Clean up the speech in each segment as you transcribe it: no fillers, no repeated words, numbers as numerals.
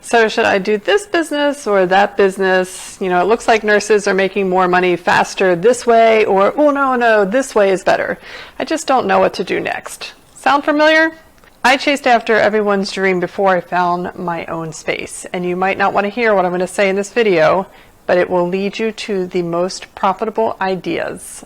So should I do this business or that business? You know, it looks like nurses are making more money faster this way, or, oh no, this way is better. I just don't know what to do next. Sound familiar? I chased after everyone's dream before I found my own space. And you might not want to hear what I'm going to say in this video, but it will lead you to the most profitable ideas.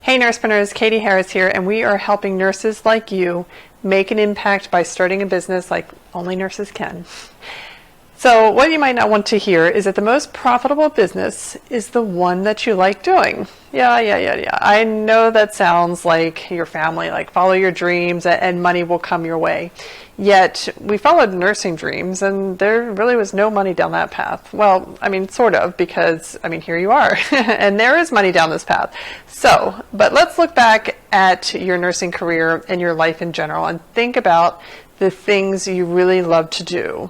Hey Nursepreneurs, Catie Harris here, and we are helping nurses like you make an impact by starting a business like only nurses can. So what you might not want to hear is that the most profitable business is the one that you like doing. Yeah. I know that sounds like your family, like follow your dreams and money will come your way. Yet we followed nursing dreams and there really was no money down that path. Well, I mean, sort of, because, I mean, here you are and there is money down this path. So, but let's look back at your nursing career and your life in general and think about the things you really love to do.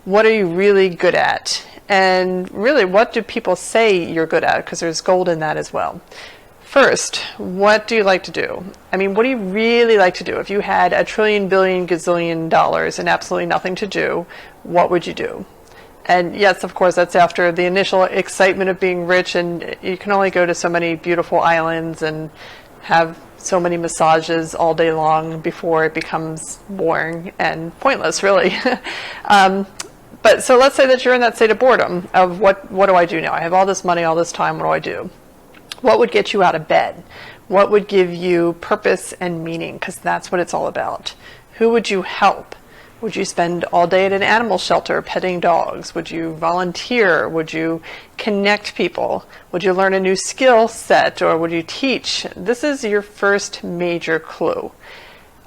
What are you really good at? And really, what do people say you're good at? Because there's gold in that as well. First, what do you like to do? I mean, what do you really like to do? If you had $1 trillion, billion, gazillion dollars and absolutely nothing to do, what would you do? And yes, of course, that's after the initial excitement of being rich, and you can only go to so many beautiful islands and have so many massages all day long before it becomes boring and pointless, really. But so let's say that you're in that state of boredom of what do I do now? I have all this money, all this time, what do I do? What would get you out of bed? What would give you purpose and meaning? Because that's what it's all about. Who would you help? Would you spend all day at an animal shelter petting dogs? Would you volunteer? Would you connect people? Would you learn a new skill set, or would you teach? This is your first major clue.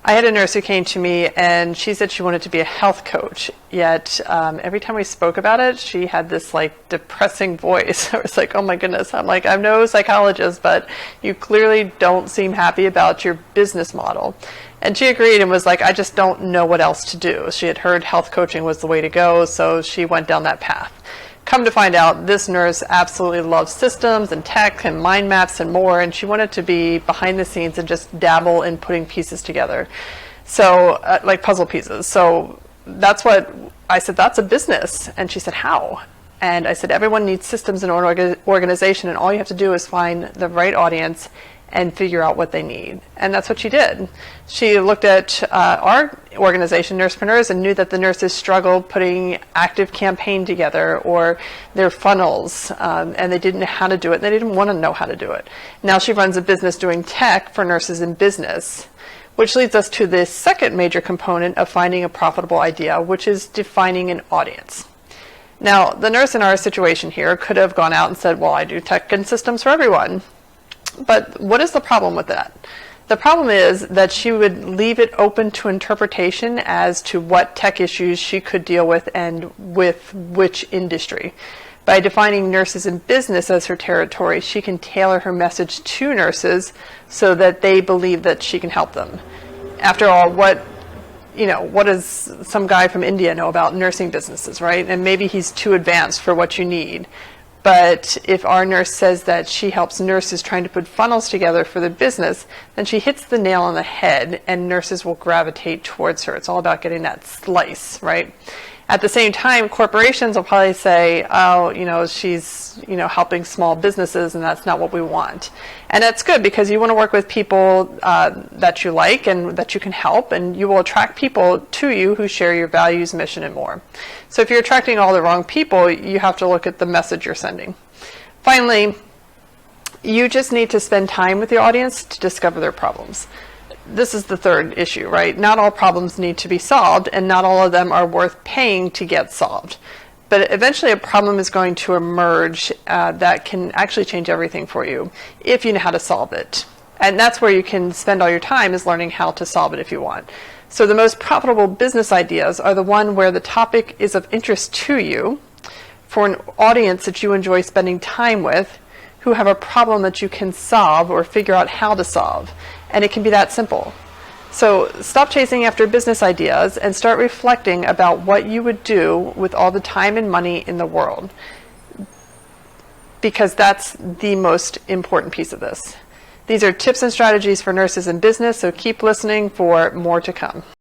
I had a nurse who came to me and she said she wanted to be a health coach, yet every time we spoke about it, she had this like depressing voice. I was like, oh my goodness. I'm like, I'm no psychologist, but you clearly don't seem happy about your business model. And she agreed and was like, I just don't know what else to do. She had heard health coaching was the way to go, so she went down that path. Come to find out, this nurse absolutely loves systems and tech and mind maps and more, and she wanted to be behind the scenes and just dabble in putting pieces together. So, like puzzle pieces. So that's what I said, that's a business. And she said, how? And I said, everyone needs systems in an organization, and all you have to do is find the right audience and figure out what they need. And that's what she did. She looked at our organization, NursePreneurs, and knew that the nurses struggled putting active campaign together or their funnels, and they didn't know how to do it. They didn't want to know how to do it. Now she runs a business doing tech for nurses in business, which leads us to the second major component of finding a profitable idea, which is defining an audience. Now, the nurse in our situation here could have gone out and said, well, I do tech and systems for everyone. But what is the problem with that? The problem is that she would leave it open to interpretation as to what tech issues she could deal with and with which industry. By defining nurses in business as her territory, she can tailor her message to nurses so that they believe that she can help them. After all, what does some guy from India know about nursing businesses, right? And maybe he's too advanced for what you need. But if our nurse says that she helps nurses trying to put funnels together for the business, then she hits the nail on the head and nurses will gravitate towards her. It's all about getting that slice, right? At the same time, corporations will probably say, oh, she's, helping small businesses, and that's not what we want. And that's good, because you want to work with people that you like and that you can help, and you will attract people to you who share your values, mission, and more. So if you're attracting all the wrong people, you have to look at the message you're sending. Finally, you just need to spend time with the audience to discover their problems. This is the third issue, right? Not all problems need to be solved, and not all of them are worth paying to get solved. But eventually a problem is going to emerge that can actually change everything for you if you know how to solve it. And that's where you can spend all your time, is learning how to solve it if you want. So the most profitable business ideas are the one where the topic is of interest to you, for an audience that you enjoy spending time with, who have a problem that you can solve or figure out how to solve. And it can be that simple. So stop chasing after business ideas and start reflecting about what you would do with all the time and money in the world, because that's the most important piece of this. These are tips and strategies for nurses in business, so keep listening for more to come.